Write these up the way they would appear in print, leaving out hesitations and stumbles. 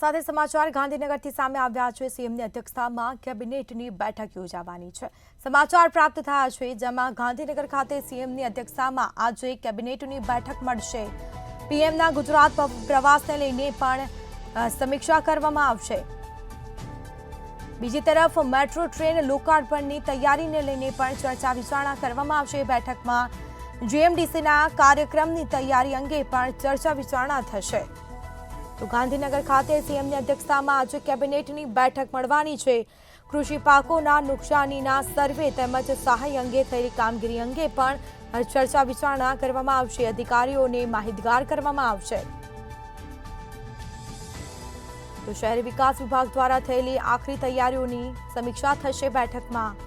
સાથે સમાચાર ગાંધીનગરથી સામે આવ્યા છે। સીએમની અધ્યક્ષતામાં કેબિનેટની બેઠક યોજાવાની છે। સમાચાર પ્રાપ્ત થયા છે જેમાં ગાંધીનગર ખાતે સીએમની અધ્યક્ષતામાં આજે કેબિનેટની બેઠક મળશે। પીએમના ગુજરાત પ્રવાસને લઈને પણ સમીક્ષા કરવામાં આવશે। બીજી તરફ મેટ્રો ટ્રેન લોકાર્પણની તૈયારીને લઈને પણ ચર્ચા વિચારણા કરવામાં આવશે। બેઠકમાં જીએમડીસીના કાર્યક્રમની તૈયારી અંગે પણ ચર્ચા વિચારણા થશે। તો ગાંધીનગર ખાતે સીએમની અધ્યક્ષતામાં આજે કેબિનેટની બેઠક મળવાની છે। કૃષિ પાકોના નુકસાનીના સર્વે તેમજ સહાય અંગે થયેલી કામગીરી અંગે પણ ચર્ચા વિચારણા કરવામાં આવશે। અધિકારીઓને માહિતગાર કરવામાં આવશે। તો શહેરી વિકાસ વિભાગ દ્વારા થયેલી આખરી તૈયારીઓની સમીક્ષા થશે બેઠકમાં,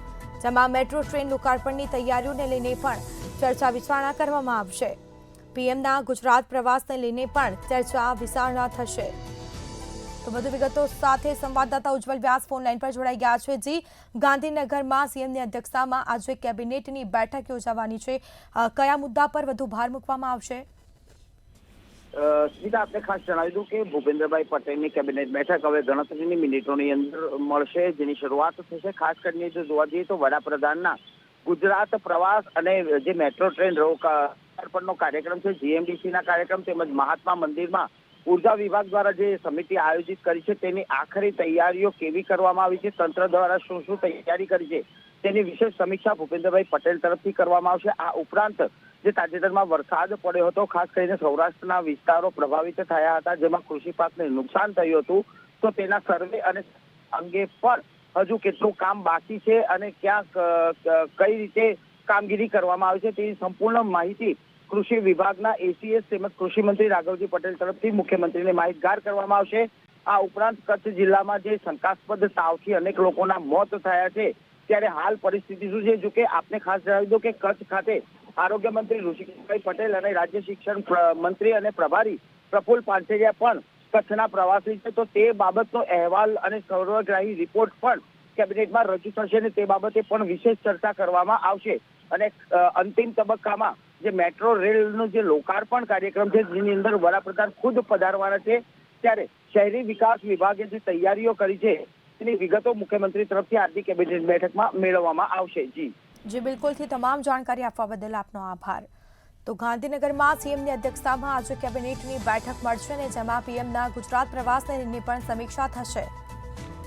જેમાં મેટ્રો ટ્રેન લોકાર્પણની તૈયારીઓને લઈને પણ ચર્ચા વિચારણા કરવામાં આવશે। પીએમના ગુજરાત પ્રવાસને લઈને પણ ચર્ચા વિચારણા થશે। તો વધુ વિગતો સાથે સંવાદદાતા ઉજ્જવલ વ્યાસ ફોન લાઈન પર જોડાઈ ગયા છે। જી, ગાંધીનગરમાં સીએમની અધ્યક્ષતામાં આજે કેબિનેટની બેઠક યોજાવાની છે, કયા મુદ્દા પર વધુ ભાર મૂકવામાં આવશે? સીધા આપણે ખાસ જણાવી દઉં કે ભૂપેન્દ્રભાઈ પટેલની કેબિનેટ બેઠક હવે ગણતરીની મિનિટોની અંદર મળશે, જેની શરૂઆત થશે। ખાસ કરીને જો જોવા જઈએ તો વડાપ્રધાનના ગુજરાત પ્રવાસ અને જે મેટ્રો ટ્રેન લોકાર્પણનો કાર્યક્રમ છે, જીએમડીસીના કાર્યક્રમ તેમજ મહાત્મા મંદિરમાં ઉર્જા વિભાગ દ્વારા જે સમિતિ આયોજિત કરી છે તેની આખરી તૈયારીઓ કેવી કરવામાં આવી છે, તંત્ર દ્વારા શું શું તૈયારી કરી છે તેની વિશેષ સમીક્ષા ભૂપેન્દ્રભાઈ પટેલ તરફથી કરવામાં આવશે। આ ઉપરાંત જે તાજેતરમાં વરસાદ પડ્યો હતો, ખાસ કરીને સૌરાષ્ટ્રના વિસ્તારો પ્રભાવિત થયા હતા, જેમાં કૃષિ પાકને નુકસાન થયું હતું, તો તેના સર્વે અને અંગે પણ હજુ કેટલું કામ બાકી છે અને ક્યાં કઈ રીતે કામગીરી કરવામાં આવી છે તેની સંપૂર્ણ માહિતી કૃષિ વિભાગના એસીએસ તેમજ કૃષિ મંત્રી રાઘવજી પટેલ તરફથી મુખ્યમંત્રીને માહિતગાર કરવામાં આવશે। આ ઉપરાંત કચ્છ જિલ્લામાં જે શંકાસ્પદ તાવથી અનેક લોકોના મોત થયા છે, ત્યારે હાલ પરિસ્થિતિ શું છે? જો કે આપને ખાસ જણાવી દો કે કચ્છ ખાતે આરોગ્ય મંત્રી ઋષિકેશભાઈ પટેલ અને રાજ્ય શિક્ષણ મંત્રી અને પ્રભારી પ્રફુલ્લ પાનસેરિયા પણ કચ્છના પ્રવાસી છે, તો તે બાબતનો અહેવાલ અને સર્વગ્રાહી રિપોર્ટ પણ કેબિનેટમાં રજૂ થશે અને તે બાબતે પણ વિશેષ ચર્ચા કરવામાં આવશે। અને અંતિમ તબક્કામાં જે મેટ્રો રેલનું જે લોકાર્પણ કાર્યક્રમ છે, જેની અંદર વડાપ્રધાન ખુદ પધારવાના છે, ત્યારે શહેરી વિકાસ વિભાગે જે તૈયારીઓ કરી છે તેની વિગતો મુખ્યમંત્રી તરફથી આજની કેબિનેટ બેઠકમાં મેળવવામાં આવશે। જી બિલકુલથી તમામ જાણકારી આપવા બદલ આપનો આભાર। તો ગાંધીનગરમાં સીએમની અધ્યક્ષતામાં આજે કેબિનેટની બેઠક મળશે અને જેમાં પીએમના ગુજરાત પ્રવાસને લઈને પણ સમીક્ષા થશે।